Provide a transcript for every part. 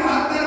72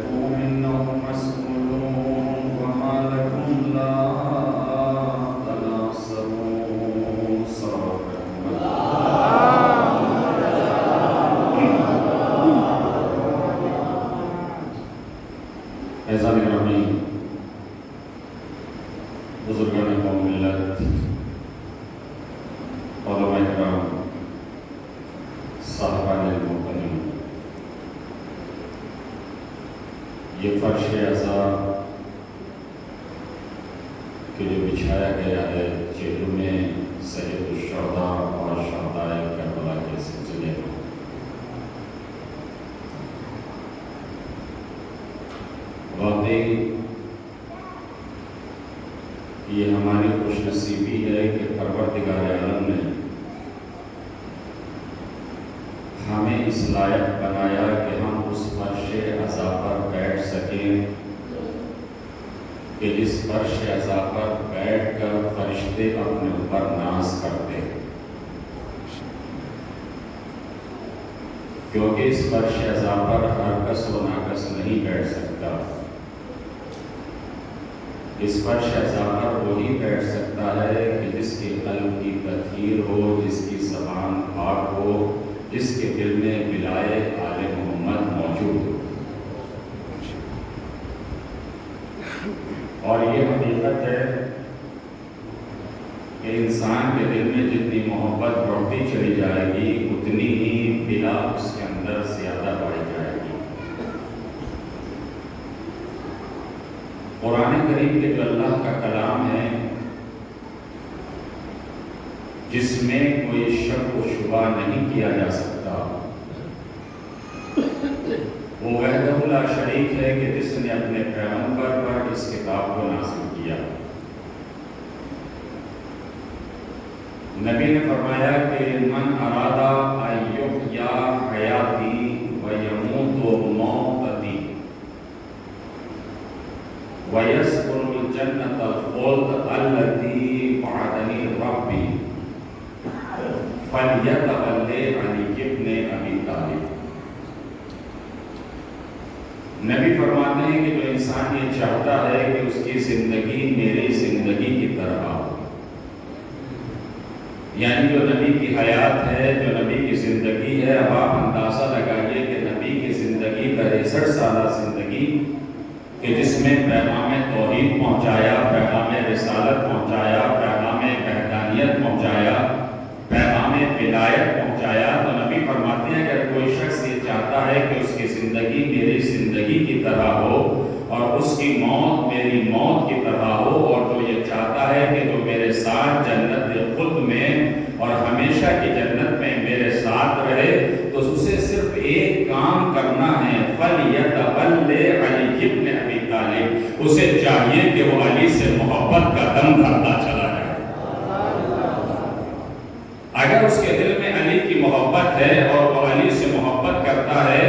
income انهم مسؤولون وما لكم لا تناصرون. صدق ایسا گرامی بزرگان قوم ملت، علماء کرام، صاحبان المحترم، یہ فرش عزا کہ جو بچھایا گیا ہے چہروں میں سید الشہداء اور شہدائے کربلا کے سلسلے میں، واقعی یہ ہماری خوش نصیبی ہے کہ پروردگار عالم نے ہمیں اس لائق بنایا کہ ہم اس فرش عزا پر بیٹھ سکیں کہ جس فرش عزا پر بیٹھ کر فرشتے اپنے اوپر ناز کرتے ہیں، کیونکہ اس فرش عزا پر ہر کس و ناکس نہیں بیٹھ سکتا۔ اس فرش عزا پر وہی بیٹھ سکتا ہے کہ جس کے قلب کی تطہیر ہو، جس کی زبان پاک ہو، جس کے دل میں ولائے آل محمد موجود ہو۔ اور یہ حقیقت ہے کہ انسان کے دل میں جتنی محبت بڑھتی چلی جائے گی اتنی ہی ولا اس کے اندر زیادہ بڑھ جائے گی۔ قرآن کریم کے جو اللہ کا کلام ہے، جس میں کوئی شک و شبہ نہیں کیا جا سکتا، وہ وحدہ لا شریک ہے کہ جس نے اپنے پیغمبر پر اس کتاب کو نازل کیا۔ نبی نے فرمایا کہ من ارادہ ان یحیی حیاتی ویموت موتتی وَيَسْكُنُ الْجَنَّةَ الْخُلْدَ الَّتِي وَعَدَنِي رَبِّي فَلْيَتَوَلَّ عَلِيُّ بْنُ أَبِي طالب۔ نبی فرماتے ہیں کہ جو انسان یہ چاہتا ہے کہ اس کی زندگی میری زندگی کی طرح ہو، یعنی جو نبی کی حیات ہے، جو نبی کی زندگی ہے، اب آپ اندازہ لگائیے کہ نبی کی زندگی کا 63 سالہ زندگی کہ جس میں پیغام توحید پہنچایا، پیغام رسالت پہنچایا، پیغام وحدانیت پہنچایا، پیغام ولایت پہنچایا، تو نبی فرماتے ہیں اگر کوئی شخص یہ چاہتا ہے کہ اس کی زندگی میری زندگی کی طرح ہو اور اس کی موت میری موت کی طرح ہو، اور جو یہ چاہتا ہے کہ جو میرے ساتھ جنت خلد میں اور ہمیشہ کی جنت میں میرے ساتھ رہے، تو اسے صرف ایک کام کرنا ہے، فَلْيَتَوَلَّ عَلِيُّ بْنُ أَبِي طالب۔ اسے چاہیے کہ وہ علی سے محبت کا دم بھرتا چلا جائے۔ اگر اس کے دل میں علی کی محبت ہے اور وہ علی سے محبت کرتا ہے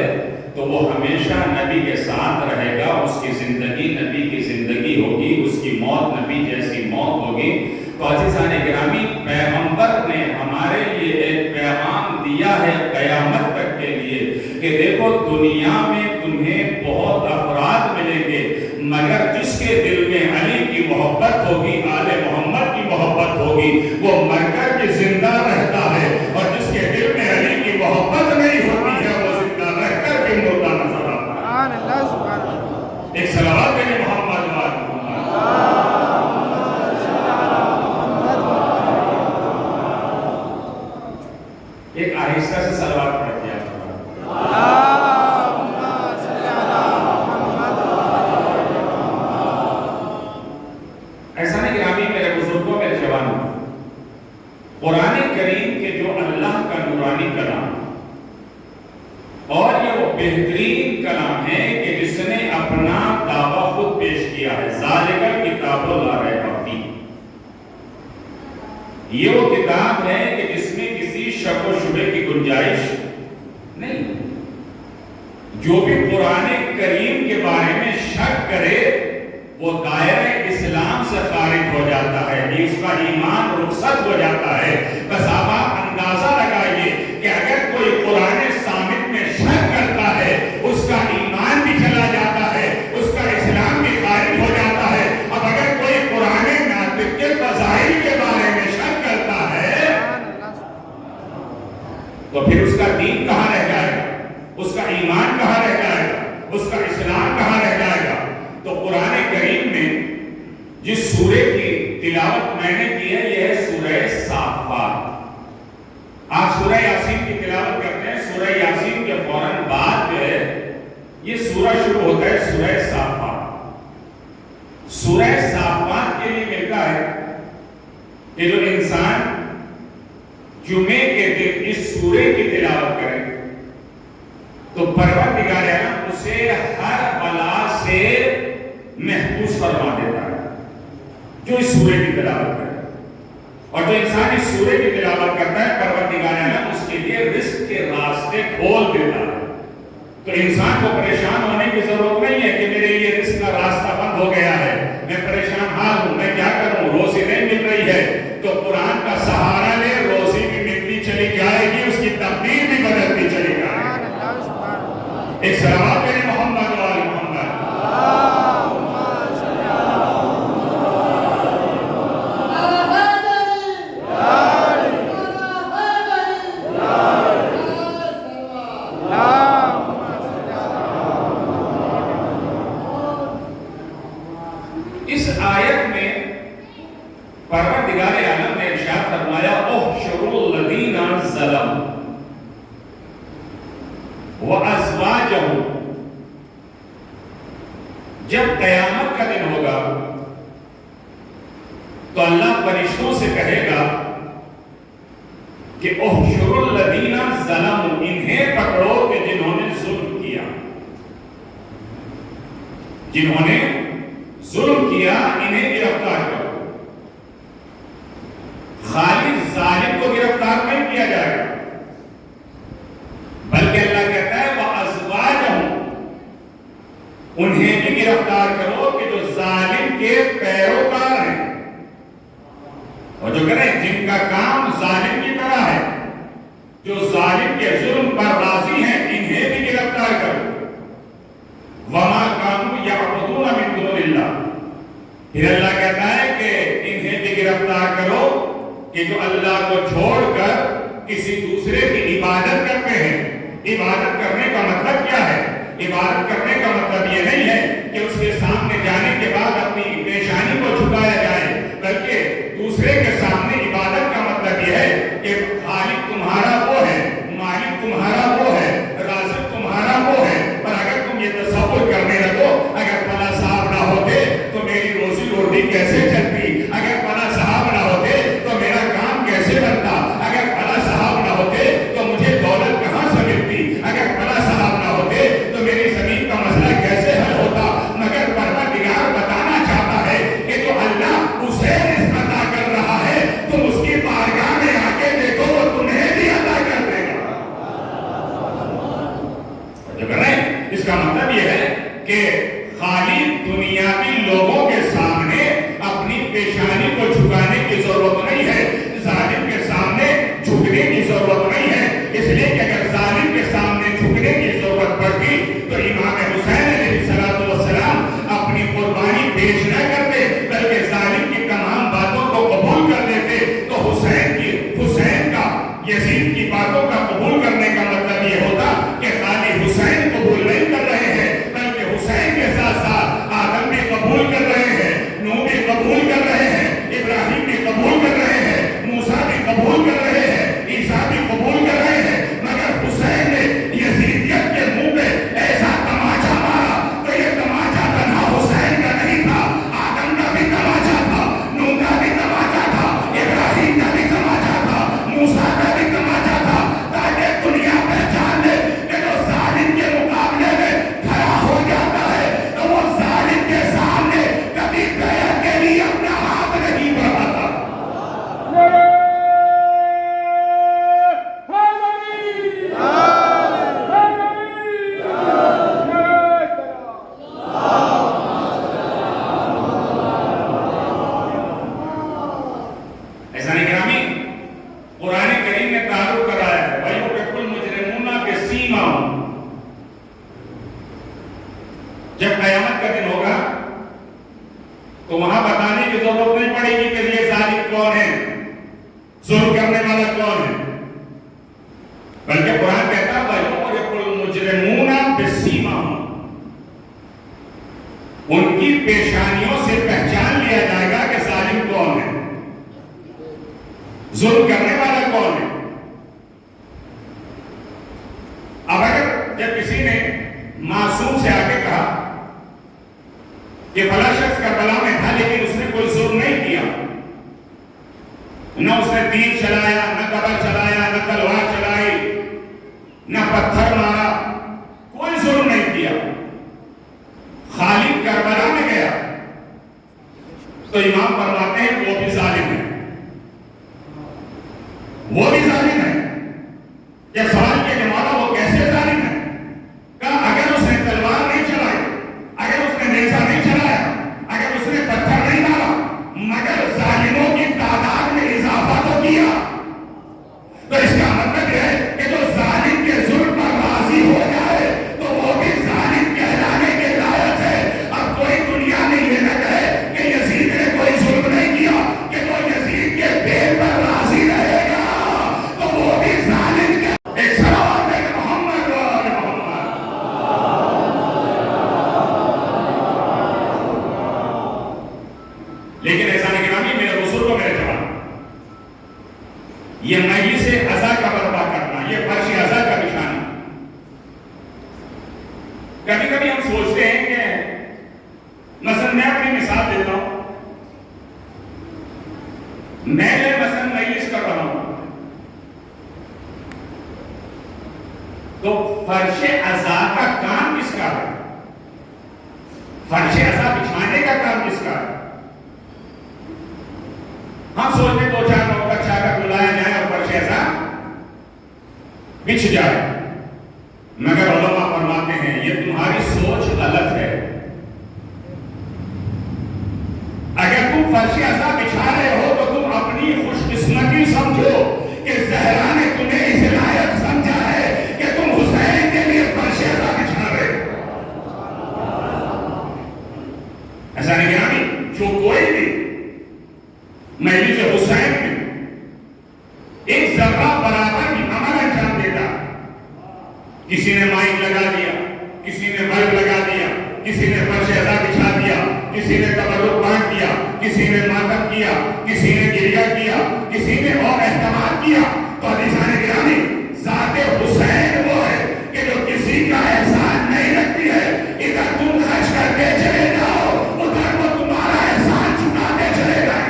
تو وہ ہمیشہ نبی کے ساتھ رہے گا، اس کی زندگی نبی کی زندگی ہوگی، اس کی موت نبی جیسی موت ہوگی۔ تو عزیزان گرامی، پیغمبر نے ہمارے لیے ایک پیغام دیا ہے قیامت تک کے لیے کہ دیکھو دنیا میں تمہیں بہت افراد ملیں گے، مگر جس کے دل میں علی کی محبت ہوگی، آل محمد کی محبت ہوگی، وہ مر کر کے زندہ رہتا ہے، اور جس کے دل میں علی کی محبت نہیں ہوتی ہے وہ زندہ رہ کر کے مردہ نظر آتا ہے۔ ایک صلوات پڑھیں محمد وآل محمد۔ ایک آہستہ سے صلوات پڑھتے ہیں ایسا نہیں گرامی، میرے بزرگوں، میرے جوانوں، قرآن کریم کے جو اللہ کا نورانی کلام اور یہ وہ بہترین کلام ہے کہ جس نے اپنا دعویٰ خود پیش کیا ہے، ذالک الکتاب لا ریب فیہ۔ یہ وہ کتاب ہے کہ جس میں کسی شک و شبہ کی گنجائش نہیں۔ جو بھی قرآن کریم کے بارے میں شک کرے وہ دائرہ اسلام سے خارج ہو جاتا ہے، اس کا ایمان رخصت ہو جاتا ہے۔ بس آپ اندازہ لگائیے کہ اگر کوئی قرآن ثابت میں شک کرتا ہے اس کا ایمان بھی چلا جاتا میں نے کی ہے یہ ہے سورہ صافات. آپ سورہ یاسین کی تلاوت کرتے ہیں, سورہ یاسین کے فوراً بعد جو ہے یہ سورہ شروع ہوتا ہے سورہ صافات. سورہ صافات کے لیے ملتا ہے کہ جو انسان جمعے کے دن اس سورے کی تلاوت کرے تو پروردگار عالم اسے ہر بلا سے محفوظ فرما دیتا ہے جو اس سورے کی تلاوت کرے. اور جو انسان اس سورے کی تلاوت کرتا ہے پروردگار عالم اس کے لیے رزق کے راستے کھول دیتا ہے. تو انسان کو پریشان ہونے کی ضرورت نہیں ہے کہ میرے لیے رزق کا راستہ بند ہو گیا ہے, میں پریشان حال ہوں, میں کیا کروں, روزی نہیں مل رہی ہے. تو قرآن کا سہارا لے, روزی بھی ملتی چلی جائے گی, اس کی تقدیر بھی بدلتی چلی جائے گی. ایک صلوات کریں محمد و آل محمد. اس آیت میں پروردگار عالم نے ارشاد فرمایا احشروا الذین ظلموا وازواجہم. جب قیامت کا دن ہوگا تو اللہ فرشتوں سے کہے گا کہ احشروا الذین ظلموا, انہیں پکڑو کہ جنہوں نے ظلم کیا, جنہوں نے ظلم کیا انہیں گرفتار کرو. خالی ظالم کو گرفتار نہیں کیا جائے گا بلکہ اللہ کہتا ہے وَأَزْوَاجَهُمْ, انہیں بھی گرفتار کرو کہ جو ظالم کے پیروکار ہیں اور جو کریں جن کا کام ظالم کی طرح ہے, جو ظالم کے ظلم پر راضی ہیں, انہیں بھی گرفتار کرو. وَمَا كَانُوا يَعْبُدُونَ مِن دُونِ اللَّهِ, پھر اللہ کہتا ہے کہ انہیں بھی گرفتار کرو کہ جو اللہ کو چھوڑ کر کسی دوسرے کی عبادت کرتے ہیں. عبادت کرنے کا مطلب کیا ہے؟ عبادت کرنے کا مطلب یہ نہیں ہے کہ اس کے سامنے جانے کے بعد اپنی پیشانی کو جھکایا جائے, بلکہ دوسرے کے سامنے عبادت کا مطلب یہ ہے کہ خالق تمہارا وہ ہے, مالک تمہارا وہ ہے, رازق تمہارا وہ ہے. اور اگر تم یہ تصور کرنے لگو اگر فلاں صاحب نہ ہوتے تو میری روزی روٹی کیسے چلتی, اگر فلاں صاحب نہ ہوتے تو میرا کام کیسے بنتا, اگر فلاں صاحب نہ ہوتے تو مجھے دولت کہاں سے ملتی, اگر فلاں صاحب نہ ہوتے تو میری زمین کا مسئلہ کیسے حل ہوتا. مگر پروردگار بتانا چاہتا ہے کہ جو اللہ اسے رزق عطا کر رہا ہے تم اس کی بارگاہ میں آ کے دیکھو وہ تمہیں بھی عطا کر دے گا. جو کر رہے ہیں اس کا مطلب یہ ہے کہ خالی دنیاوی لوگوں کے سامنے اپنی پیشانی کو جھکانے کی ضرورت نہیں ہے, ظالم کے سامنے جھکنے کی ضرورت نہیں ہے. اس لیے کہ اگر ظالم کے سامنے جھکنے کی ضرورت پڑتی تو امام حسین علیہ السلام اپنی قربانی پیش نہ کرتے بلکہ ظالم کی تمام باتوں کو قبول کر دیتے. تو حسین کا یزید کی باتوں کا قبول کرنے کا مطلب یہ ہوتا کہ خالی حسین قبول نہیں کر رہے ہیں بلکہ حسین کے ساتھ ساتھ آدم بھی قبول کر رہے ہیں, نوح بھی قبول کر رہے ہیں, ابراہیم بھی قبول کر رہے ہیں, موسیٰ بھی قبول کر رہے ہیں, عیسیٰ بھی قبول کر رہے ہیں. مگر حسین نے یزیدیت کے منہ پہ ایسا تماچا مارا تو یہ تماچا تنہا حسین کا نہیں تھا, آدم کا بھی تماچا تھا, نوح کا بھی تماچا تھا, ابراہیم کا بھی تماچا تھا, موسیٰ کا بھی تماچا تھا, تاکہ دنیا پہچان لے کہ جو ظالم کے مقابلے میں کھڑا ہو جاتا ہے تو وہ ظالم کے سامنے کبھی بیعت کے لیے اپنا ہاتھ نہیں بڑھاتا. ایسا نہیں گرامی قرآن کریم نے تعارف کرایا ہے وَيُوْرِقُ الْمُجْرِمُونَ بِسِيمَاهُمْ. جب قیامت کا دن ہوگا تو وہاں بتانے کی ضرورت نہیں پڑے گی کہ یہ ظالم کون ہے, ظلم کرنے والا کون ہے, بلکہ قرآن کہتا ہے وَيُوْرِقُ الْمُجْرِمُونَ بِسِيمَاهُمْ, ان کی پیشانیوں سے پہچان لیا جائے گا کہ ظالم کون ہے. ظلم کرنے والا کون ہے؟ اب اگر جب کسی نے معصوم سے آ کے کہا کہ فلاں شخص کربلا میں تھا لیکن اس نے کوئی ظلم نہیں کیا، نہ اس نے تیر چلایا، نہ قبر چلایا، نہ تلوار چلائی، نہ پتھر مارا، کوئی ظلم نہیں کیا، خالی کربلا میں گیا، تو امام فرماتے ہیں وہ بھی ظالم ہے، وہ بھی ظالم ہے۔ جب سوال کیا کہ مولا وہ کیسے ظالم ہے؟ کہا اگر اس نے تلوار نہیں چلائی، اگر اس نے نیزہ نہیں چلایا، اگر اس نے پتھر نہیں مارا، مگر ظالموں کی تعداد میں اضافہ تو کیا، تو اس کا مطلب یہ ہے کہ جو ظالم کے ظلم پر راضی ہو جائے تو وہ بھی ظالم کہلانے کے لائق ہے۔ اب کوئی دنیا میں یہ نہ کہے کہ یزید نے کوئی ظلم نہیں کیا، کہ جو یزید کے دین پر راضی رہے گا تو وہ بھی ظالم کے ایک صلوات ہے محمد و آل محمد۔ لیکن ایسا نہیں گرامی میرے رسول کو میرے جواب یہ مجلس عزا کا برپا کرنا، یہ فرش عزا کا بچھانا۔ کبھی کبھی ہم سوچتے ہیں کہ مثلا میں اپنی مثال دیتا ہوں، میں مثلا مجلس کر رہا ہوں تو فرش عزا کا کام کس کا ہے؟ فرش عزا بچھانے کا کام کس کا ہے؟ ہم سوچتے دو چار لوگ کا اچھا کر بلایا جائے اور فرش عزا بچھ جائے، مگر علماء فرماتے ہیں یہ تمہاری سوچ غلط ہے۔ اگر تم فرش عزا بچھا رہے ہو تو تم اپنی خوش قسمتی سمجھو کہ زہرا نے تمہیں اس لائق سمجھا ہے کہ تم حسین کے لیے فرش عزا بچھا رہے ہو۔ ایسا نہیں کہ جو کوئی بھی مجلس حسین میں ایک ذرہ برابر بھی عمل انجام دیتا، کسی نے مائک لگا دیا، کسی نے بلب لگا دیا، کسی نے فرش عزا بچھا دیا، کسی نے تبرک بانٹ دیا، کسی نے ماتم کیا، کسی نے گریہ کیا، کسی نے اور اہتمام کیا، تو عزیزان گرامی ذات حسین وہ ہے کہ جو کسی کا احسان نہیں رکھتی ہے۔ ادھر تم خرچ کر کے چلے جاؤ، ادھر وہ تمہارا احسان چکاتے چلے جائیں۔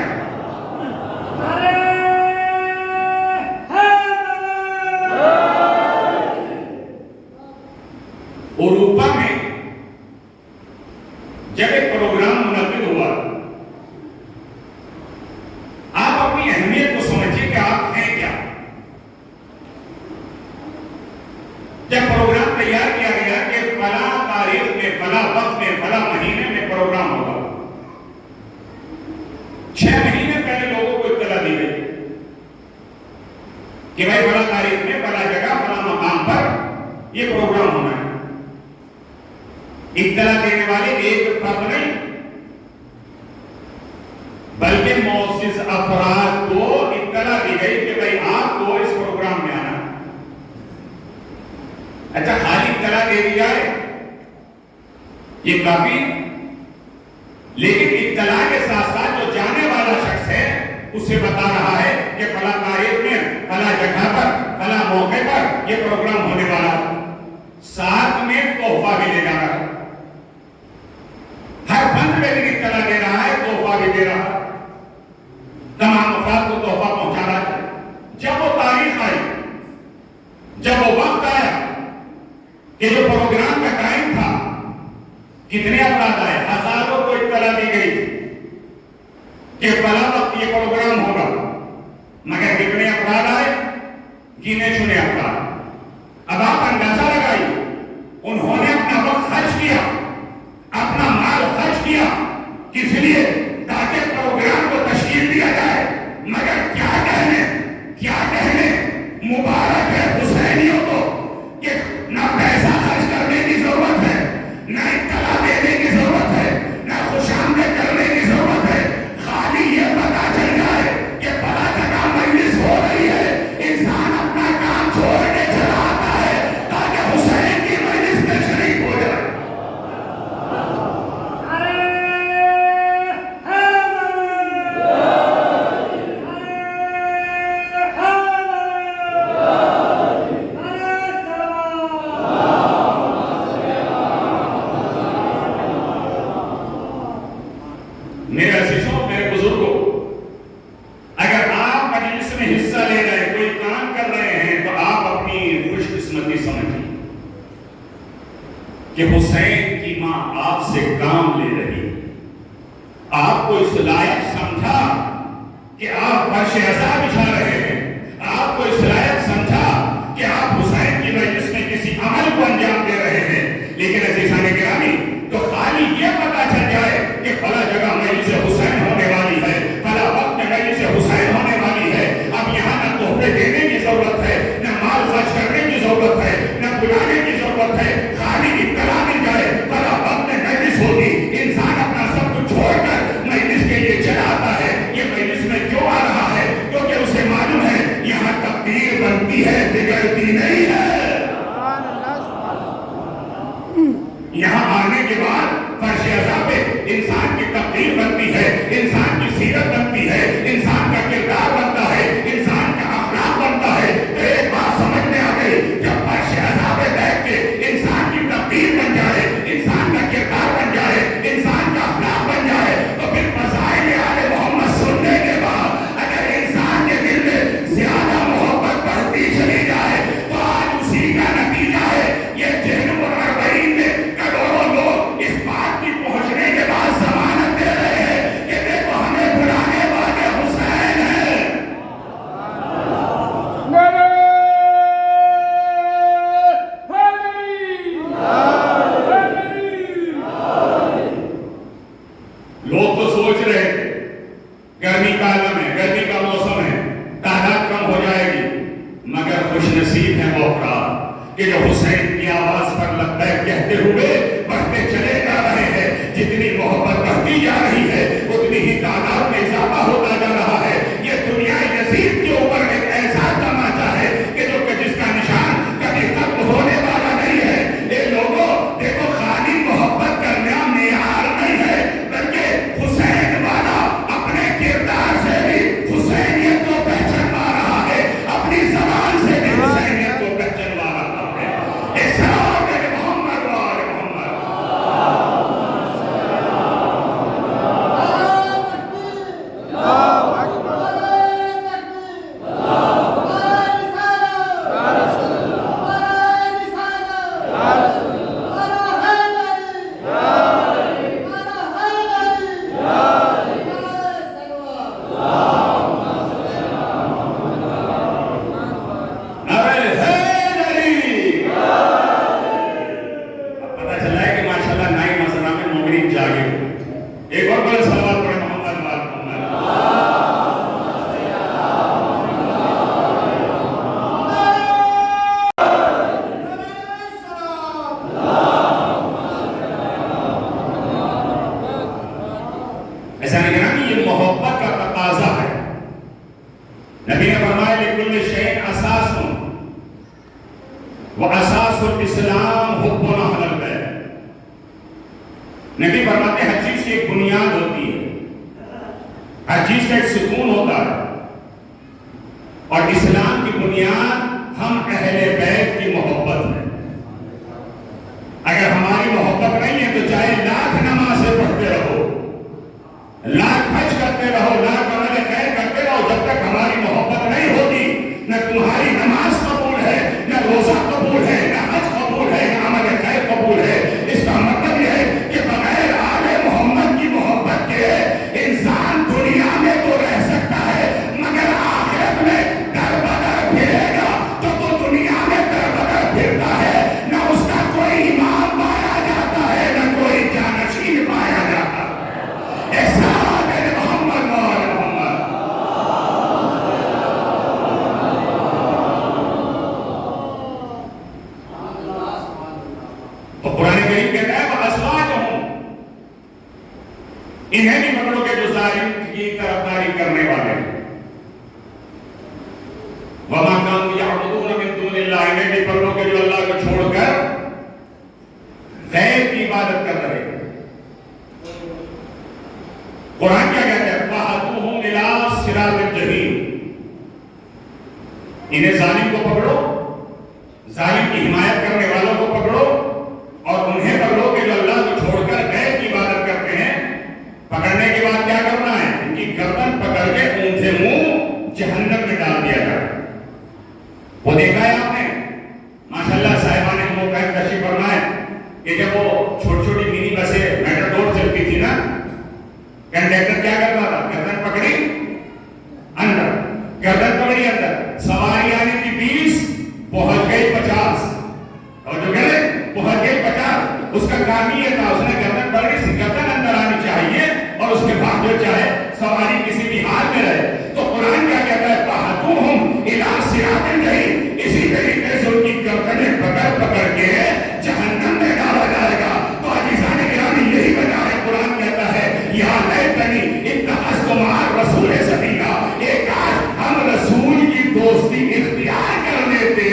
اوروپا میں جب ایک پروگرام منعقد ہوا، آپ اپنی اہمیت کو سمجھیے کہ آپ ہیں کیا۔ جب پروگرام تیار کیا گیا کہ فلاں تاریخ میں، فلاں وقت میں، فلاں مہینے میں پروگرام ہوگا، 6 مہینے پہلے لوگوں کو اطلاع دی گئی کہ بھائی فلاں تاریخ میں، فلاں جگہ، فلاں مقام پر یہ پروگرام ہونا ہے۔ اطلاع دینے والے ایک فرد نہیں بلکہ معزز افراد کو اطلاع دی گئی کہ بھائی آپ کو اس پروگرام میں آنا۔ اچھا خالی اطلاع دے دی جائے یہ کافی، لیکن اطلاع کے ساتھ ساتھ جو جانے والا شخص ہے اسے بتا رہا ہے کہ فلاں تاریخ میں، فلاں جگہ پر، فلاں موقع پر یہ پروگرام ہونے والا، ساتھ میں تحفہ بھی لے جا رہا ہے، ہر بند میں بھی اطلاع دے رہا ہے، تحفہ بھی دے رہا ہے، تمام افراد کو تحفہ پہنچا رہا ہے۔ جب وہ تاریخ آئی، جب وہ وقت آیا کہ جو پروگرام کا ٹائم تھا، کتنے افراد آئے؟ ہزاروں کو اطلاع دی گئی کہ فلاں وقت یہ پروگرام ہوگا، مگر کتنے افراد آئے؟ گنے چنے افراد۔ اب آپ اندازہ لگائیے، انہوں نے اپنا وقت خرچ کیا، اپنا مال خرچ کیا، کس لیے؟ تاکہ پروگرام کو تشکیل دیا جائے، مگر کیا کہنے مبارک ہے حسینیوں کو کہ نہ پیسہ خرچ کرنے کی ضرورت ہے، نہ اطلاع دینے کی ضرورت ہے، نہ خوش آمدید کرنے کی ضرورت ہے، خالی یہ پتا چل جائے کہ بڑا جگہ مجلس ہو رہی ہے، انسان اپنا کام چھوڑ کے چلا آتا ہے تاکہ حسین کی مجلس میں شریک ہو جائے۔ سے کام لے رہی ہے، آپ کو اس لائق سمجھا کہ آپ فرش عزا بچھا رہے ہیں، آپ کو اس لائق سمجھا کہ آپ حسین کی مجلس میں کسی عمل کو انجام دے رہے ہیں، لیکن عزیزان گرامی تو خالی یہ پتا چل جائے کہ فلاں جگہ مجلس حسین ہونے والی ہے، فلاں وقت میں مجلس حسین ہونے والی ہے، اب یہاں نہ تحفے دینے کی ضرورت ہے، نہ مال خرچ کرنے کی ضرورت ہے، نہ بلانے کی ضرورت ہے، خالی اطلاع مل جائے فلاں وقت میں مجلس ہوگی، انسان اپنا سب کچھ چھوڑ کر مجلس کے لیے چلا آتا ہے۔ یہ مجلس میں کیوں آ رہا ہے؟ کیونکہ اسے معلوم ہے یہاں تقدیر بنتی ہے، بگڑتی نہیں ہے۔ یہاں آنے کے بعد فرش عزا پہ انسان کی تقدیر بنتی ہے، انسان کی سیرت بنتی ہے، انسان کا کردار بنتا ہے، انسان کا اخلاق بنتا ہے۔ تو ایک بات سمجھ میں آ گئی، جب فرش عزا پہ بیٹھ کے انسان کی تقدیر بن جائے، انسان کا کردار بن جائے، انسان کا اخلاق بن جائے، تو پھر فضائل آل محمد سننے کے بعد اگر انسان کے دل میں زیادہ محبت بڑھتی چلی جائے تو آج اسی کا نتیجہ ہے یہ جہنم الاربعین میں کروڑوں لوگ اس بات کی پہنچنے کے بعد ضمانت دے رہے ہیں کہ دیکھو ہمیں بلانے والے حسین ہیں۔ لوگ تو سوچ رہے تھے گرمی کا عالم ہے، گرمی کا موسم ہے، تعداد کم ہو جائے گی، مگر خوش نصیب ہیں وہ افراد کہ جو حسین کی آواز پر لبیک کہتے ہوئے بڑھتے چلے جا رہے ہیں۔ جتنی محبت بڑھتی جا رہی ہے اتنی ہی تعداد میں اضافہ ہوتا جا رہا ہے۔ یہ دنیا یزید کے اوپر ایک ایسا تماچا ہے کہ جو کہ جس کا نشان کبھی ختم ہونے والا نہیں ہے۔ اے لوگوں دیکھو، خالی محبت کرنا معیار نہیں ہے، بلکہ حسین والا اپنے کردار سے بھی حسینیت کو پہچانوا رہا ہے، اپنی زبان سے بھی حسینیت کو پہچانوا رہا ہے۔ اسلام ہے محمد و آل محمد۔ ایسا نہیں کہنا کہ یہ محبت کا تقاضا ہے۔ نبی نے فرمایا لِكُلِّ شَيْءٍ أَسَاسٌ وَأَسَاسُ الْإِسْلَامِ حُبُّ أَهْلِ الْبَيْتِ۔ نبی فرماتے ہیں ہر چیز کی ایک بنیاد ہوتی ہے، ہر چیز کا ایک ستون ہوتا ہے، اور اسلام کی بنیاد ہم اہل بیت کی محبت ہے۔ اگر ہماری محبت نہیں ہے تو چاہے لاکھ نمازیں پڑھتے رہو، لاکھ حج کرتے رہو، لاکھ عمل خیر کرتے رہو، جب تک ہماری محبت نہیں ہوگی نہ تمہاری نماز قبول ہے، نہ روزہ قبول ہے، نہ حج قبول ہے، نہ عمل خیر قبول ہے۔ اس کا مطلب یہ ہے کہ بغیر آل محمد کی محبت کے انسان دنیا میں تو رہ سکتا ہے مگر آخرت میں در بدر پھرے گا تو وہ دنیا میں در بدر پھرتا ہے، نہ اس کا کوئی امام پایا جاتا ہے نہ کوئی جانشین پایا جاتا ہے۔ ایسا انہیں بھی پکڑو کہ جو ظالم کی طرفداری کرنے والے ہیں۔ وَمَا كَانُوا يَعْبُدُونَ مِن دُونِ اللَّهِ، انہیں بھی پکڑو کہ جو اللہ کو چھوڑ کر غیر کی عبادت کر رہے ہیں۔ قرآن کیا کہتا ہے؟ فَهَدُوهُمْ إِلَىٰ صِرَاطِ الْجَحِيمِ۔ انہیں ظالم کو پکڑو، ظالم کی حمایت کرنے والوں کو پکڑو، اور انہیں پکڑو کہ جو اللہ کو چھوڑ کر غیر کی عبادت کرتے ہیں۔ پکڑنے کے بعد کیا کرنا ہے؟ ان کی گردن پکڑ کے اونٹے منہ جہنم میں ڈال دیا جائے۔ وہ دیکھا ہے آپ نے ماشاءاللہ صاحبان موقع تشریف فرمائے کہ جب وہ چھوٹی چھوٹی منی بسیں کنڈکٹر کیا کرتا تھا؟ گردن پکڑی اندر، گردن پکڑی اندر، سواری آنے کی 20 پہنچ گئی 50، اور جو کہہ رہے پہنچ گئی 50، اس کا کام یہ تھا اس نے گردن پکڑی سی، گردن اندر آنی چاہیے اور اس کے بعد جو چاہے سواری کسی بھی حال میں رہے۔ تو قرآن کیا کہتا ہے؟ فَهَدُوهُمْ إِلَىٰ صِرَاطٍ جَحِيمٍ، اسی طریقے سے ان کی گردنیں پکڑ پکڑ کے جہنم میں ڈالا جائے گا۔ تو عزیزان گرامی یہی وجہ ہے قرآن کہتا ہے یا لیتنی اتخذت مع الرسول سبیلا، ایک آج ہم رسول کی دوستی اختیار کر لیتے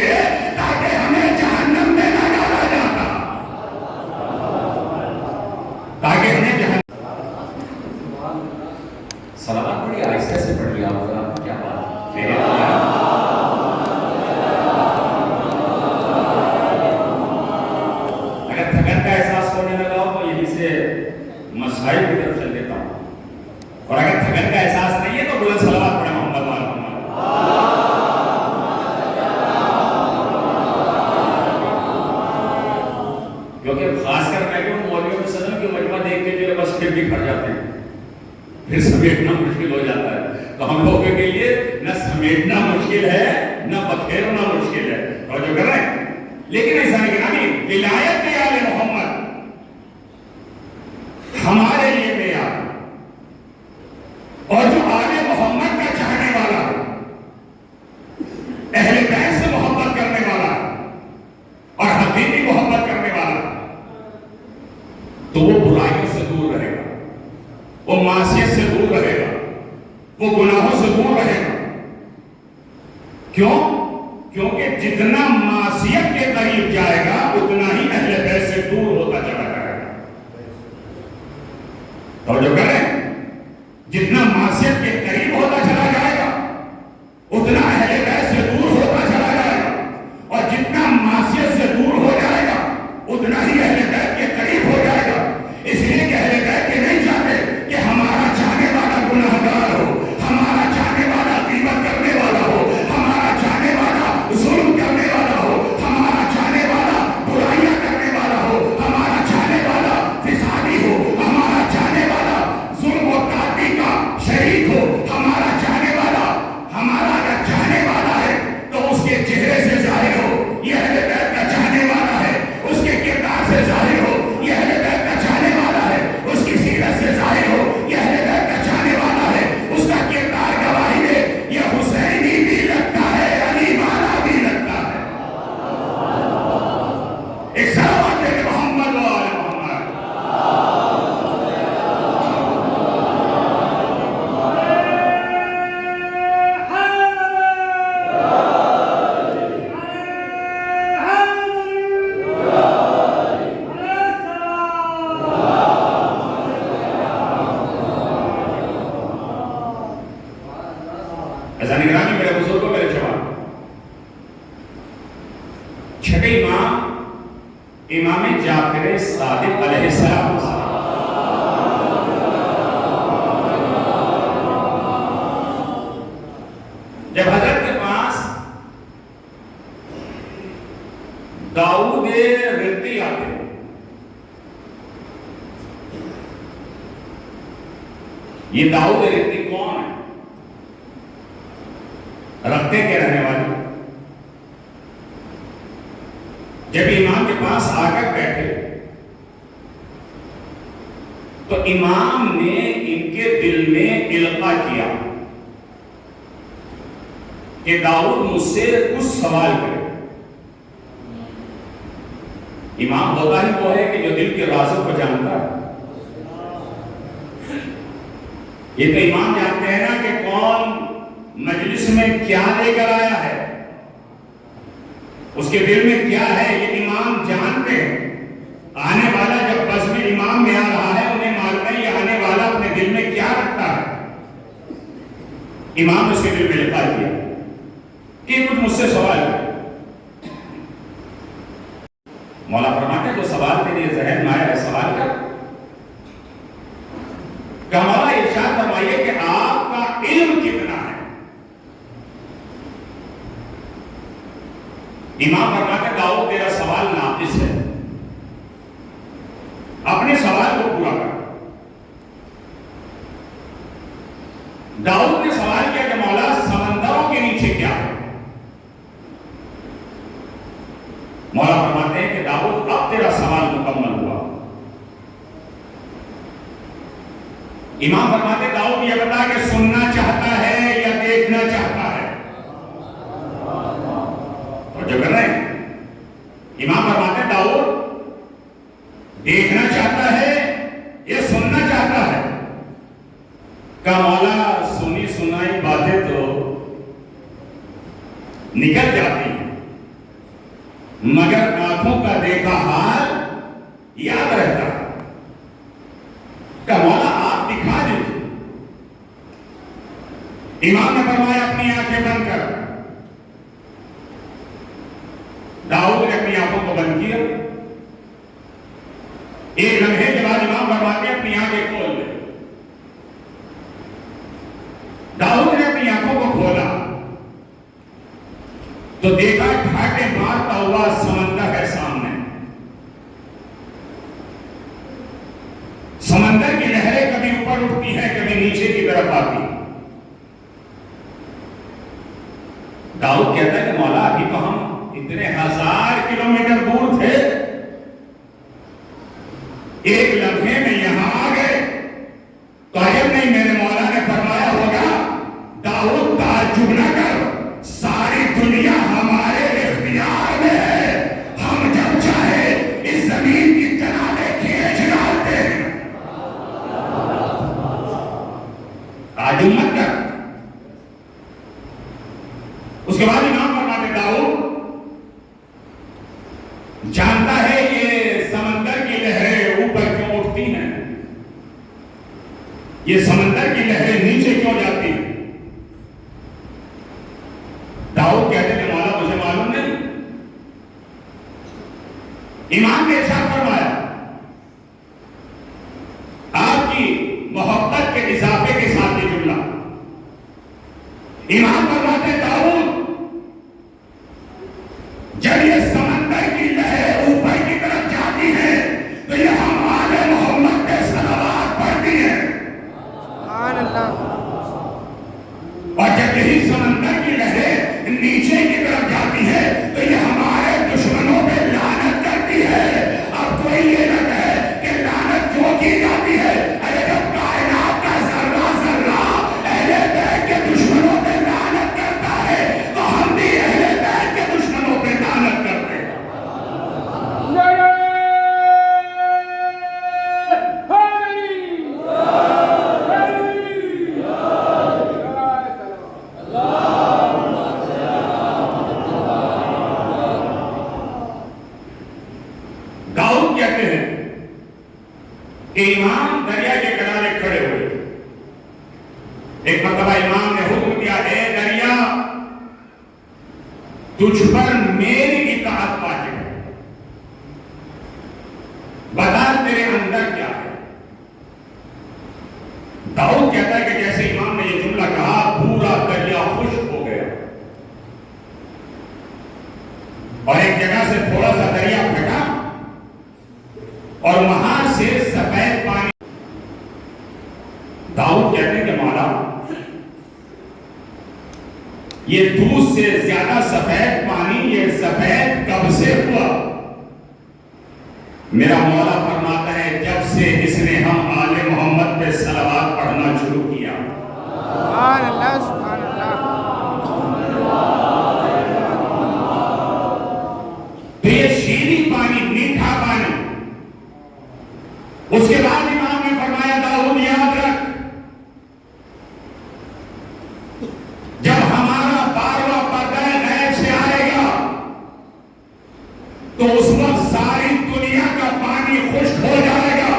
تاکہ ہمیں جہنم میں نہ ڈالا جاتا، تاکہ ہمیں جہنم۔ صلوات بڑی آہستہ سے پڑھ لیا ہوگا، کیا بات میرے اگر تھکن کا احساس ہونے لگا ہو تو یہیں سے مسائل کی طرف چل دیتا ہوں، اور اگر تھکن کا احساس نہیں ہے تو بلند صلوات پڑھیں محمد وعلی محمد۔ کیونکہ خاص کر میں کہ مولویوں میں سنوں کہ مجمع دیکھ کے جو بس پھر بھی کھڑ جاتے ہیں، پھر سمیٹنا مشکل ہو جاتا ہے۔ تو ہم لوگوں کے لیے نہ سمیٹنا مشکل ہے نہ بکھیرنا مشکل ہے، اور جو کر رہے ہیں لیکن ایسا نہیں کہ ولایت کے آل محمد ہمارے لیے معیار، اور جو آل محمد کا چاہنے والا، اہل بیت سے محبت کرنے والا اور حقیقی محبت کرنے والا، تو وہ برائیوں سے دور رہے گا، وہ معصیت سے دور رہے گا، وہ گناہوں سے دور رہے گا۔ کیوں؟ کیونکہ جتنا معصیت کے قریب جائے گا اتنا ہی اہل بیت سے دور ہوتا چلا جائے گا۔ تو جو کریں جتنا معصیت کے قریب ہوتا چلا جائے گا اتنا اہل بیت سے دور ہوتا چلا جائے گا، اور جتنا معصیت سے دور ہو جائے گا اتنا ہی اہل بیت کے قریب ہو جائے گا۔ اس لیے کہ اہل بیت کے نہیں چاہتے کہ ہمارا چاہنے والا گناہگار ہو، ہمارا چاہنے والا غیبت کرنے والا ہو، ہمارا چاہنے والا ظلم کرنے والا ہو، ہمارا چاہنے والا برائیاں کرنے والا ہو، ہمارا چاہنے والا فسادی ہو، ہمارا چاہنے والا ظلم و تعدی کا شریک ہو، ہمارا چاہنے والا، ہمارا اگر چاہنے والا ہے تو اس کے چہرے سے ظاہر ہو یہ اہل بیت کا چاہنے والا ہے، اس کے کردار سے ظاہر ہو یہ اہل بیت کا چاہنے والا ہے، اس کی سیرت سے ظاہر ہو یہ اہل بیت کا چاہنے والا ہے، اس کا کردار گواہی دے یہ حسینی بھی لگتا ہے، علی والا بھی لگتا ہے۔ ایک صلوات دے محمد و آل محمد۔ نگرانی میرے بزرگوں میرے جوان، چھٹے امام امام جعفر صادق علیہ السلام جب حضرت کے پاس داؤد رتی آتے، یہ داؤد رتی کون ہے؟ رختے کے رہنے والے۔ جب امام کے پاس آ کر بیٹھے تو امام نے ان کے دل میں القاء کیا کہ داؤد مجھ سے کچھ سوال کرے۔ امام ہوتا ہی وہ ہے کہ جو دل کے رازوں کو جانتا ہے۔ یہ تو امام جانتے ہیں نا کہ کون مجلس میں کیا لے کر آیا ہے، اس کے دل میں کیا ہے، یہ امام جانتے ہیں۔ آنے والا جب بس میں امام میں آ رہا ہے انہیں معلوم ہے یہ آنے والا اپنے دل میں کیا رکھتا ہے۔ امام نے اس کے دل میں لکھا دیا کہ کچھ مجھ سے سوال ہے۔ مولا فرماتے ہیں جو سوال کے لیے ذہن میں آیا ہے سوال کر، کہ مولا ارشاد فرمائیے کہ آپ کا علم کتنا ہے۔ امام فرماتے داؤد تیرا سوال ناقص ہے، اپنے سوال کو پورا کر۔ امام فرماتے داؤد یہ بتا کہ سننا چاہتا ہے یا دیکھنا چاہتا ہے؟ تو جو کر رہے ہیں امام فرماتے داؤد دیکھنا چاہتا ہے یا سننا چاہتا ہے؟ کہ مولا سنی سنائی باتیں تو نکل جاتی ہیں مگر آنکھوں کا دیکھا حال یاد رہتا ہے۔ کہ مولا آپ دکھا دیجیے۔ امام نے فرمایا اپنی آنکھیں بند کر۔ داؤد نے اپنی آنکھوں کو بند کیا۔ ایک لمحے کے بعد امام فرماتے اپنی آنکھیں کھول لے۔ داؤد نے اپنی آنکھوں کو کھولا تو دیکھا ٹھاٹے مارتا ہوا سمندر ہے سامنے۔ سمندر کی لہریں کبھی اوپر اٹھتی ہیں کبھی نیچے کی طرف آتی۔ داؤد کہتا ہے کہ مولا ابھی تو ہم اتنے 1000 کلومیٹر دور تھے، ایک لمحے میں یہاں آ گئے، تو عجب نہیں میرے مولا نے فرمایا ہوگا داؤد تعجب نہ کر، ساری دنیا ہمارے اختیار میں ہے، ہم جب چاہے اس زمین کی کنارے کھینچ ڈالتے ہیں۔ تعجب مت کر۔ اس کے بعد امام فرماتے داؤد جانتا ہے یہ سمندر کی لہریں اوپر کیوں اٹھتی ہیں، یہ سمندر کی لہریں نیچے کیوں جاتی ہیں۔ داؤد کہتے ہیں مولا مجھے معلوم نہیں۔ امام نے ارشاد فرمایا آپ کی محبت کے اضافے کے ساتھ یہ جملہ، امام فرماتے داؤد جب یہ سمندر کی لہریں اوپر کی طرف جاتی ہیں تو یہ ہم آل محمد پہ صلوات پڑھتی ہیں، سبحان اللہ۔ اور جب یہی سمندر کی لہریں نیچے کی طرف جاتی ہے تو یہ ہمارے دشمنوں پہ لعنت کرتی ہے۔ اب کوئی یہ نہ کہے کہ لعنت کیوں کی جاتی ہے، ارے جب کائنات کا ذرہ ذرہ اہل بیت کے دشمنوں پہ لعنت کرتا ہے تو ہم بھی اہل بیت کے دشمنوں پہ لعنت کرتے ہیں۔ داؤد کہتے ہیں کہ امام دریا کے کنارے کھڑے ہوئے، ایک مرتبہ امام نے حکم دیا اے دریا تجھ پر میری اطاعت واجب ہے، بتا تیرے اندر کیا ہے۔ داؤد کہتا ہے کہ جیسے امام نے یہ جملہ کہا پورا دریا خشک ہو گیا اور ایک جگہ سے تھوڑا سا دریا پھٹا اور وہاں سے سفید پانی۔ داؤد کہتے ہیں کہ مولا یہ دودھ سے زیادہ سفید پانی یہ سفید کب سے ہوا؟ میرا مولا فرماتا ہے جب سے اس نے ہم آل محمد پہ صلوات پڑھنا شروع کیا۔ سبحان اللہ سبحان اللہ۔ تو یہ شیریں پانی میٹھا پانی۔ اس کے بعد امام نے فرمایا داؤد یاد رکھ جب ہمارا 12واں پردہ غیب سے آئے گا تو اس وقت ساری دنیا کا پانی خشک ہو جائے گا،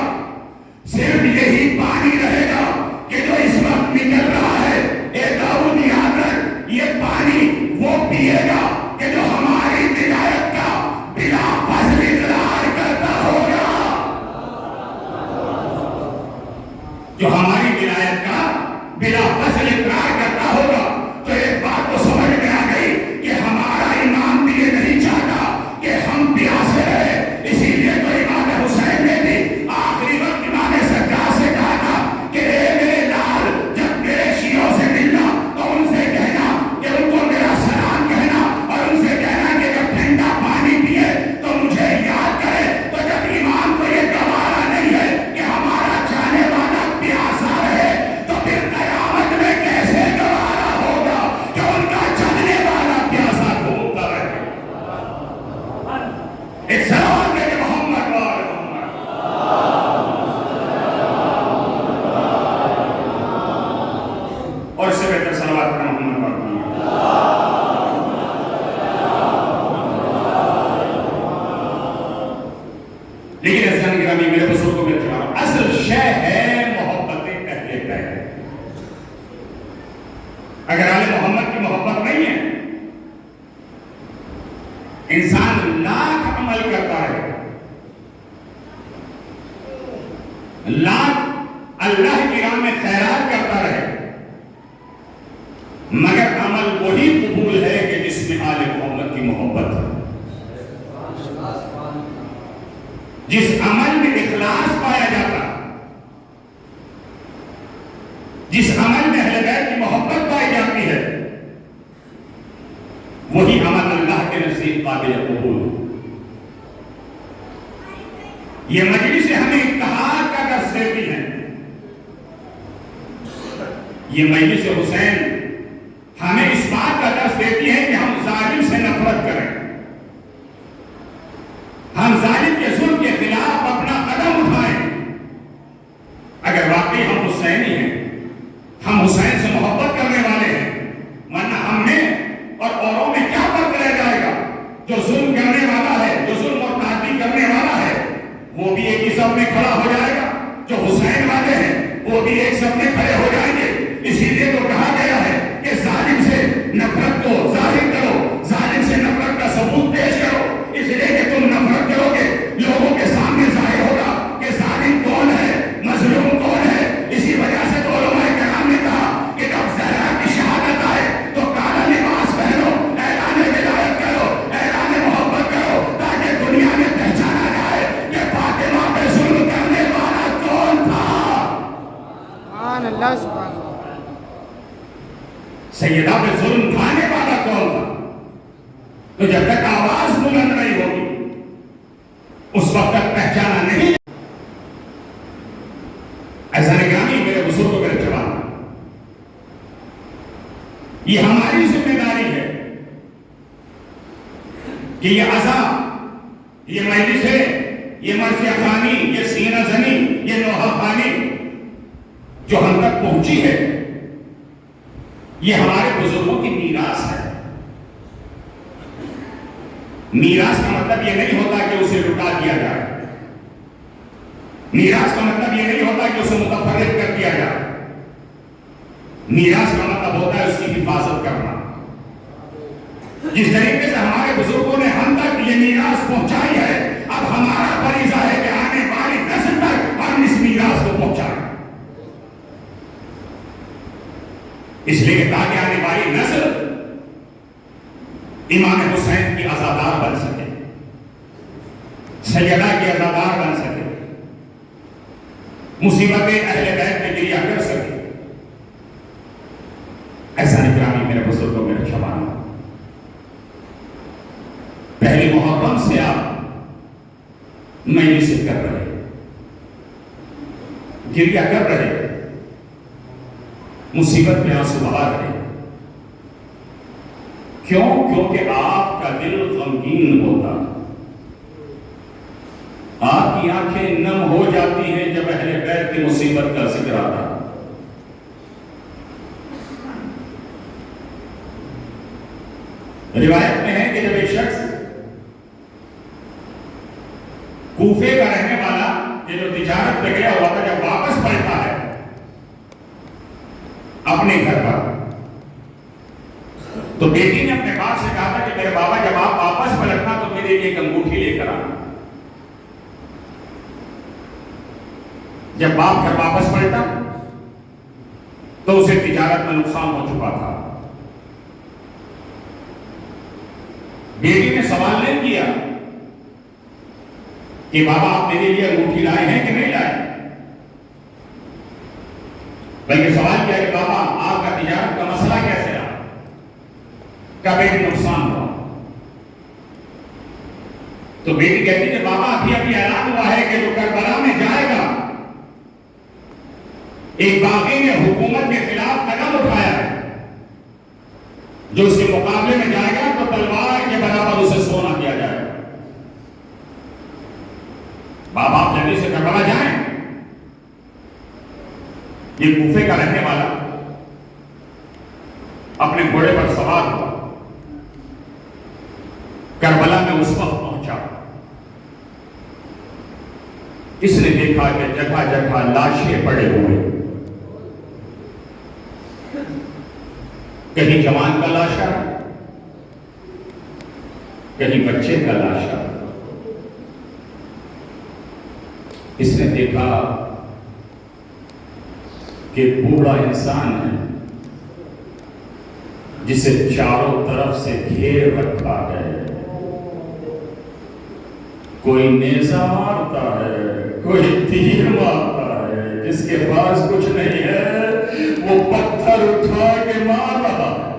صرف یہی پانی رہے گا کہ جو اس وقت نکل رہا ہے۔ اے داؤد یاد رکھ یہ پانی وہ پیے گا کہ جو ہماری ولایت کا بلا فصل اقرار کرتا ہوگا، جو ہماری ولایت کا بلا فصل اقرار کرتا ہوگا۔ تو ایک بات تو سمجھ میں آ گئی کہ ہمارا امام بھی یہ نہیں چاہتا کہ ہم پیاسے رہے، اسی لیے تو امام حسین نے بھی آخری وقت امام سجاد سے کہا تھا کہ اے میرے لال جب میرے شیعوں سے ملنا تو ان سے کہنا کہ ان کو میرا سلام کہنا اور ان سے کہنا کہ جب ٹھنڈا پانی پیے تو مجھے یاد کرے۔ تو جب امام کو یہ گوارا نہیں ہے کہ ہمارا جانے والا پیاسا رہے شے ہے محبت اہل بیت. اگر آل محمد کی محبت نہیں ہے، انسان لاکھ عمل کرتا ہے، لاکھ اللہ کی راہ میں خیرات کرتا رہے، مگر عمل وہی قبول ہے کہ جس میں آل محمد کی محبت ہے. جس عمل میں اخلاص پایا جاتا، جس عمل میں اہل بیت کی محبت پائی جاتی ہے، وہی عمل اللہ کے نزدیک قابل قبول ہے. یہ مجلس ہمیں اتحاد کا درس دیتی ہے. یہ مجلس حسین ہمیں اس بات کا درس دیتی ہے کہ ہم ظالم سے نفرت کریں، ہم ظالم کے ظلم کے خلاف اپنا قدم اٹھائیں. اگر واقعی ہم حسینی ہیں، ہم حسین سے محبت کرنے والے ہیں، ورنہ ہم میں اور اوروں میں کیا فرق رہ جائے گا؟ جو ظلم کرنے والا ہے، جو ظلم اور تعدی کرنے والا ہے، وہ بھی ایک ہی صف میں کھڑا ہو جائے گا. جو حسین والے ہیں وہ بھی ایک صف میں کھڑے ہو جائیں گے. اسی لیے تو کہا گیا ہے کہ ظالم سے نفرت کو ظاہر کرو، ظالم سے نفرت کا ثبوت پیش کرو. اس لیے کہ تم نفرت کرو گے، لوگوں کے سامنے ظاہر ہوگا کہ ظالم کون ہے، مظلوم کون ہے. اسی وجہ سے تو علماء کرام نے کہا کہ جب زہرا کی شہادت آئے تو کالا لباس پہنو، اعلان ولایت کرو، اعلان محبت کرو، تاکہ دنیا میں پہچانا جائے کہ فاطمہ پہ ظلم کرنے والا کون تھا. سبحان اللہ، سبحان اللہ. سیدہ پہ ظلم کھانے والا کون تھا؟ تو جب تک آواز بلند نہیں ہوگی اس وقت تک پہچانا نہیں. ایسا نگرانی میرے بزرگوں، میرے جوان، یہ ہماری ذمہ داری ہے کہ یہ عذاب، یہ مجلس ہے، یہ مرثیہ خوانی، یہ سینہ زنی، یہ نوحہ خوانی جو ہم تک پہنچی ہے، یہ ہمارے بزرگوں کی میراث ہے. میراث کا مطلب یہ نہیں ہوتا کہ اسے لٹا دیا جائے. میراث کا مطلب یہ نہیں ہوتا کہ اسے متفرق کر دیا جائے. میراث کا مطلب ہوتا ہے اس کی حفاظت کرنا. جس طریقے سے ہمارے بزرگوں نے ہم تک یہ میراث پہنچائی ہے، اب ہمارا فریضہ ہے کہ آنے والی نسل تک ہم اس میراث کو پہنچائیں. اس لیے تاکہ آنے والی نسل امام حسین کی عزادار بن سکے، سیدہ کی عزادار بن سکے، مصیبتیں اہل بیت میں گریہ کر سکے. ایسا نگرانی میرے بزرگوں، میرے جوانوں، پہلی محرم سے آپ مجلس کر رہے، گریہ کر رہے، مصیبت میں آنسو بہا رہے. کیوں؟ کیونکہ آپ کا دل غمگین ہوتا، آپ کی آنکھیں نم ہو جاتی ہیں جب اہل بیت کی مصیبت کا ذکر آتا. روایت میں ہے کہ جب ایک شخص کوفے کا رہنے والا جو تجارت پہ گیا ہوا تھا، جب واپس پلٹا ہے اپنے گھر پر، تو بیٹی نے اپنے باپ سے کہا تھا کہ میرے بابا جب آپ واپس پلٹنا تو میرے لیے ایک انگوٹھی لے کر آنا. جب باپ گھر واپس پلٹا تو اسے تجارت میں نقصان ہو چکا تھا. بیٹی نے سوال نہیں کیا کہ بابا آپ میرے لیے انگوٹھی لائے ہیں کہ نہیں لائے، بلکہ سوال کیا کہ بابا آپ کا تجارت کا مسئلہ کیسے رہا، کب ایک نقصان ہوا. تو بیٹی کہتی کہ بابا ابھی اعلان ہوا ہے کہ جو کربلا میں جائے گا، ایک باغی نے حکومت کے خلاف قدم اٹھایا ہے، جو اس کے مقابلے میں جائے گا تو تلوار کے برابر اسے سونا دیا جائے گا. بابا آپ جلدی سے کربلا جائیں. یہ کوفے کا رہنے والا اپنے گھوڑے پر سوار ہوا، کربلا میں اس وقت پہنچا. اس نے دیکھا دیکھا کہ جگہ جگہ لاشیں پڑے ہوئے، کہیں جوان کا لاشا، کہیں بچے کا لاشا۔ اس نے دیکھا کہ بوڑھا انسان ہے جسے چاروں طرف سے گھیر رکھا ہے، کوئی نیزہ مارتا ہے، کوئی تیر مارتا ہے، جس کے پاس کچھ نہیں ہے وہ پتھر اٹھا کے مار رہا ہے۔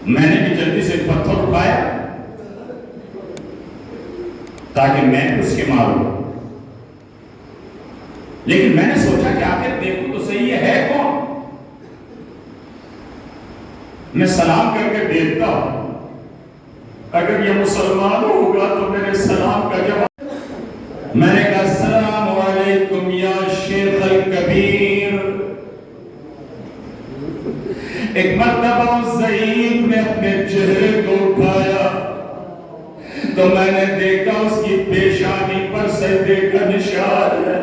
میں نے بھی جلدی سے پتھر اٹھایا تاکہ میں اس کے ماروں، لیکن میں نے سوچا کہ آخر دیکھوں تو صحیح ہے کون؟ میں سلام کر کے دیکھتا ہوں، اگر یہ مسلمان ہوگا تو میرے سلام کا جواب۔ میں نے کہا السلام علیکم یا شیخ الکبیر۔ ایک مرتبہ اس ضعیف نے اپنے چہرے کو اٹھایا تو میں نے دیکھا اس کی پیشانی پر سجدے کا نشان ہے۔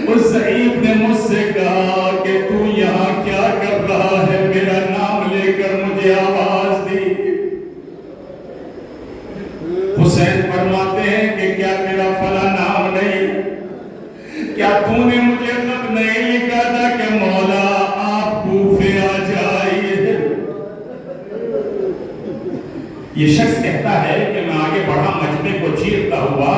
اس ضعیف نے مجھ سے کہا کہ تو یہاں کیا کر رہا ہے؟ میرا نام لے کر مجھے آواز دی۔ حسین فرماتے ہیں کہ کیا تیرا فلاں نام نہیں؟ کیا تو نے مجھے خط نہیں لکھا تھا کہ مولا آپ کوفے آ جائیے؟ یہ شخص کہتا ہے کہ میں آگے بڑھا، مجمع کو چیرتا ہوا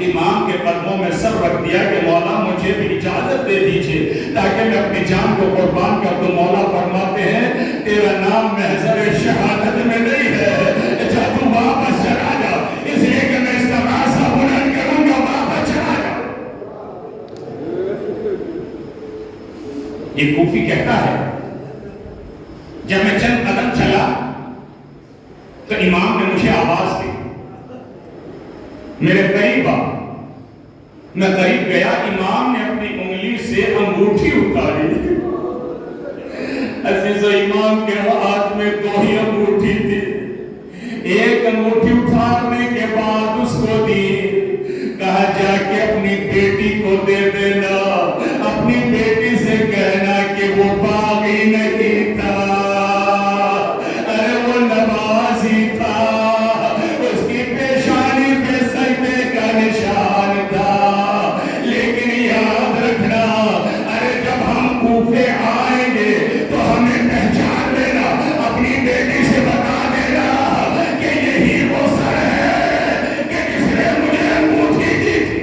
امام کے قدموں میں سر رکھ دیا کہ مولا مجھے بھی اجازت دے دیجئے تاکہ میں اپنی جان کو قربان کر دوں۔ مولا فرماتے ہیں تیرا نام محضر شہادت میں نہیں ہے، جا تو واپس چلا جا، اس لیے کہ میں استغاثہ بلند کروں گا، واپس چلا جا۔ یہ کوفی کہتا ہے جب میں چند قدم چلا تو امام نے مجھے آواز دی، میرے قریب آ۔ میں قریب گیا، امام نے اپنی انگلی سے انگوٹھی اٹھائی۔ عزیز و امام کے ہاتھ میں دو ہی انگوٹھی تھی، ایک انگوٹھی اٹھانے کے بعد اس کو دی، کہا جا کے اپنی بیٹی کو دے دینا، اپنی بیٹی سے کہنا کہ وہ باغی نہیں تھا، ارے وہ نمازی تھا، اس کی پیشانی پہ سجدے کا نشان تھا، لیکن یاد رکھنا ارے جب ہم کوفے آئیں گے تو ہمیں پہچان لینا، اپنی بیٹی سے بتا دینا کہ یہی وہ سر ہے کہ جس نے مجھے انگوٹھی دی تھی۔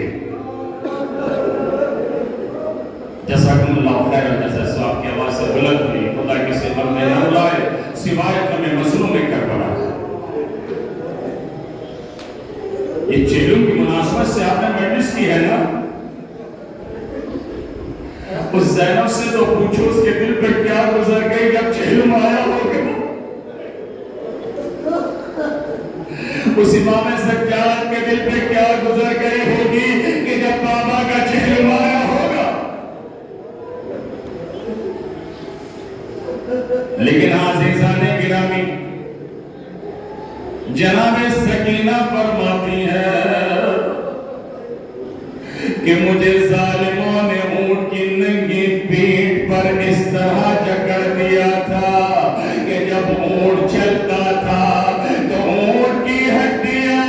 جزاکم اللہ خیر الجزا۔ صاحب کی آواز سے بلند ہوئی، خدا کی صفت میں نہ لائے سوائے تمہیں مظلوم کربلا۔ یہ چہلم کی مناسبت سے آپ نے مجلس کی ہے نا، اس زینب سے تو پوچھو اس کے دل پر کیا گزر گئی جب چہلم آیا ہوگا، اس امام سجاد کے دل پہ کیا گزر گئی ہوگی کہ جب بابا کا چہلم آیا ہوگا۔ لیکن عزیزان گرامی، جناب سکینہ فرماتی ہے کہ مجھے ظالموں نے اونٹ کی ننگی پیٹھ پر اس طرح جکڑ دیا تھا کہ جب اونٹ چلتا تھا تو اونٹ کی ہڈیاں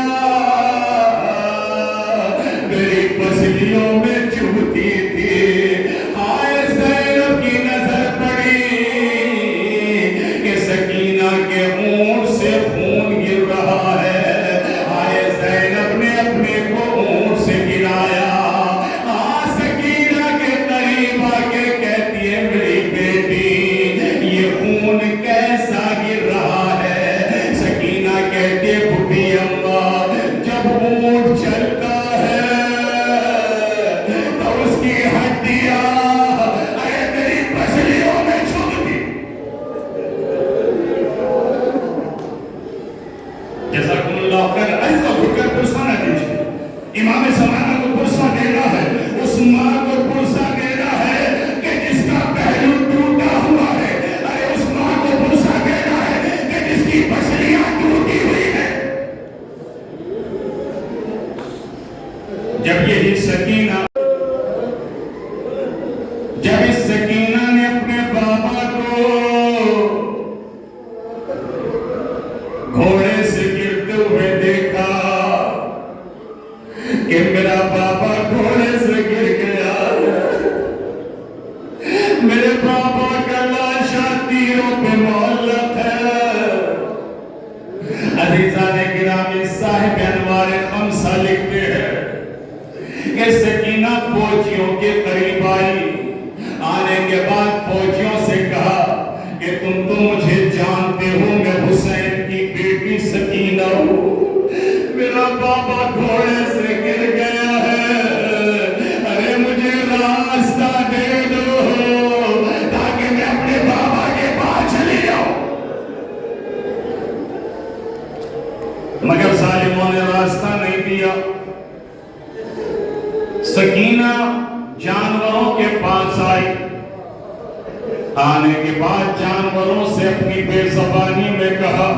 میری پسلیوں میں چبھتی تھی۔ آئے زینب کی نظر پڑی کہ سکینہ کے اونٹ سے خون گر رہا ہے، آئے زینب نے اپنے کو اونٹ سے گرایا، سکینہ کے قریب آ کے کہتی ہے میری بیٹی یہ خون کیسا گر رہا ہے؟ سکینہ جب اس سکینہ نے اپنے بابا کو گھوڑے سے گرتے ہوئے دیکھا کہ میرا بابا گھوڑے سے گر گیا، میرے بابا کا لاشا تیروں پہ معلق ہے۔ عزیزان گرامی صاحب انوار خمسہ لکھتے ہیں کہ سکینہ فوجیوں کے قریب آئی، آنے کے بعد فوجیوں سے کہا کہ تم تو مجھے جانتے ہو، میں حسین کی بیٹی سکینہ ہوں، میرا بابا گھوڑے سے گر گیا ہے، ارے مجھے راستہ دے دو تاکہ میں اپنے بابا کے پاس چلی جاؤں۔ مگر ظالموں نے راستہ نہیں دیا۔ سکینہ جانوروں کے پاس آئی، آنے کے بعد جانوروں سے اپنی بے زبانی میں کہا،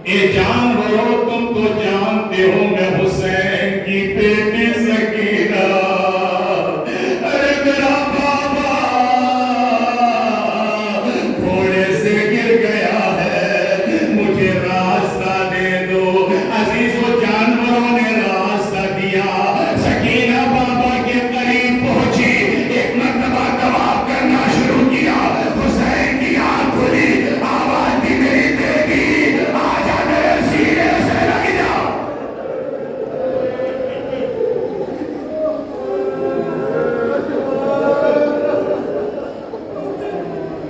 اے جانوروں تم تو جانتے ہو میں حسین کی بیٹی سکینہ، ارے میرا بابا گھوڑے سے گر گیا ہے، مجھے راستہ دے دو۔ عزیزو جانوروں نے راستہ دیا، سکینہ بابا کے قریب پہنچی، ایک مرتبہ طواف کرنا شروع کیا، حسین کی آنکھ کھلی، آواز دی میری بیٹی آجا میرے سینے سے لگ جا۔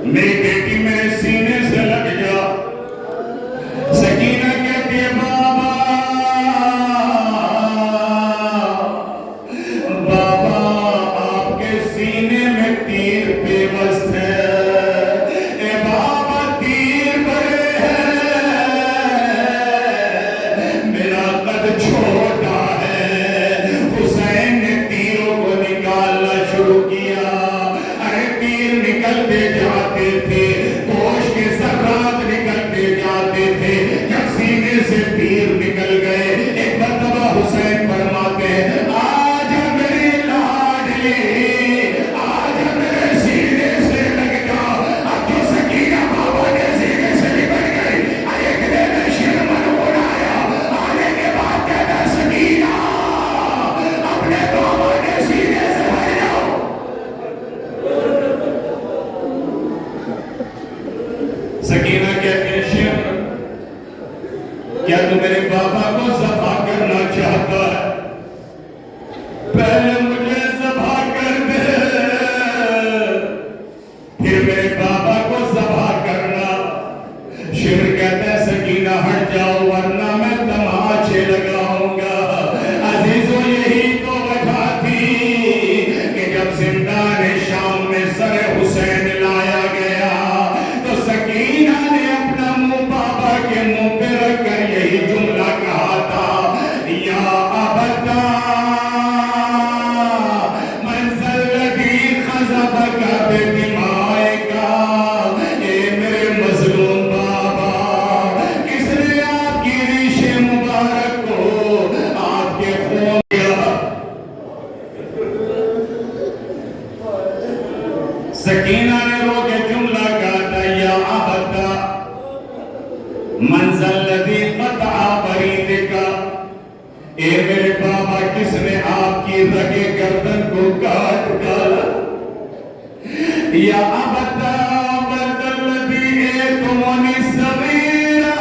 میری بیٹی میرے سینے سے لگ جا۔ سکینہ کہتی ہے بابا آپ کے سینے میں تیر پیوست ہے، اے بابا تیر بڑے ہیں، میرا قد چھوٹا ہے۔ حسین نے تیروں کو نکالنا شروع کیا، ارے تیر نکلتے جاتے تھے، گوشت کے ذرات نکلتے جاتے تھے، جب سینے سے تیر نکل گئے ایک مرتبہ حسین فرماتے ہیں آجا میری لاڈلی، آجا میرے سینے سے لگ جا۔ اب جو سکینہ بابا کے سینے سے لپٹ گئی، ایک دن شرمن اڑایا، آنے کے بعد کہتا سکینہ اپنے بابا کے سینے سے ہٹ جاؤ۔ سکینہ کہتے ہیں شرمن کیا تو میرے بابا کو ذبح کرنا چاہتا ہے؟ پہلے مجھے ذبح کر دے، پھر میرے بابا کو ذبح کرنا۔ شمر کہتا ہے سکینہ ہٹ جاؤ ورنہ میں تماچے لگاؤں گا۔ عزیزو یہی تو وجہ تھی کہ جب زندان شام میں سر حسین لایا گیا تو سکینہ نے اپنا منہ بابا کے منہ پہ رکھ کر یہی جملہ کہا تھا، یا ابتا منزل لدی خزبک بدمائک، اے میرے مظلوم بابا، کس نے آپ کی ریش مبارک کو آپ کے خون دیا؟ سکینہ نے رو کے جملہ کہا تھا، یا ابتا منزل لدی قطع بریدک، اے میرے بابا کس نے آپ کی رگے گردن کو کاٹ ڈالا؟ یا ابتا منزل لدی ایتمونی صغیرا،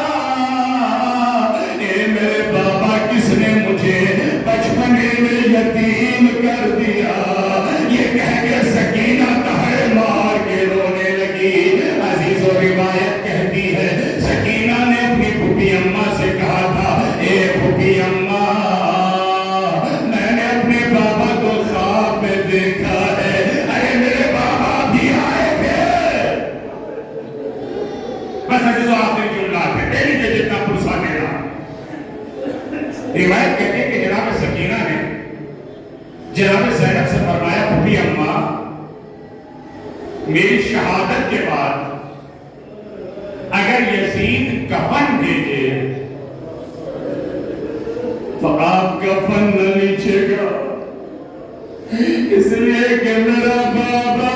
اے میرے بابا کس نے مجھے بچپنے میں یتیم کر دیا؟ یہ کہہ کے سکینہ تہے مار کے رونے لگی۔ عزیزو روایت کہتی ہے سکینہ نے اپنی پھوپھی اماں سے کہا تھا، اے پھوپھی اماں میں نے اپنے بابا کو خواب میں دیکھا ہے، ارے میرے بابا بھی آئے تھے۔ بس عزیزو آخری جملہ ہے، دے لیجیے جتنا پرسا دینا۔ روایت کہتی ہے کہ جناب سکینہ نے جناب زینب سے فرمایا، پھوپھی اماں میری شہادت کے بعد اگر یزید کفن بھیجے تو آپ کفن نہ لیجیے گا، اس لیے کہ میرا بابا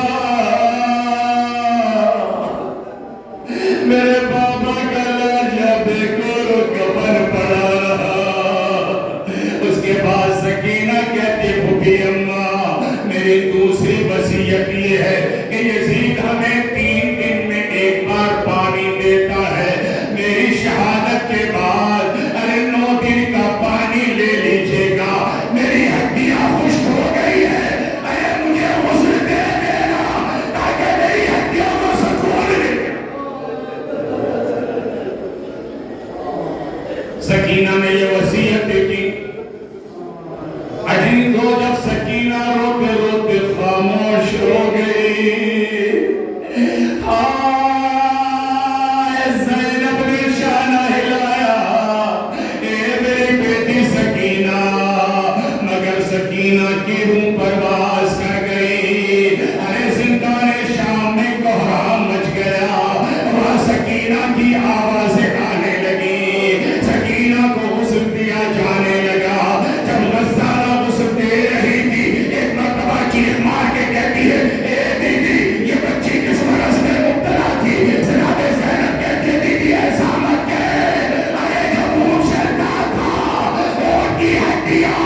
کا لاجا بے گور کفن پڑا رہا۔ اس کے بعد سکینہ کہتی بھوپی اماں میری دوسری وصیت یہ ہے کہ یزید ہمیں 3 دن میں ایک بار پانی دیتا ہے، میری شہادت کے بعد 9 دن کا پانی لے لیجئے گا، میری ہڈیاں خشک ہو گئی ہے، مجھے غسل دے دینا تاکہ میری ہڈیوں کو سکون ملے۔ سکینہ نے یہ وصیت کی۔ عزیز ہو جب سکینہ روتے روتے خاموش ہو گئی، زینب نے شانہ ہلایا، اے میری بیٹی سکینہ، مگر سکینہ کی روح پرواز کر گئی۔ ارے زندان شام میں کوہرام مچ گیا، وہاں سکینہ کی آوازیں آنے لگی، سکینہ کو غسل دیا جانے لگا۔ جب غسالہ غسل دے رہی تھی، ایک مرتبہ چیخ مار کے کہتی ہے اے بیٹی یہ بچی کس مرض میں مبتلا تھی؟ جناب زینب کہتی ہے بیٹی ایسا مت کہہ، ارے جو منہ چلتا تھا ان کی ہڈیاں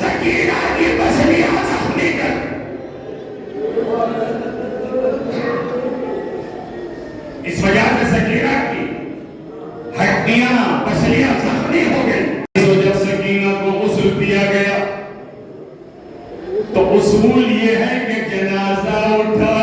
سکینہ کی پسلیاں زخمی کر۔ اس وجہ سے سکینہ کی ہڈیاں پسلیاں زخمی ہو گئی۔ جب سکینہ کو غسل دیا گیا تو اصول یہ ہے کہ جنازہ اٹھا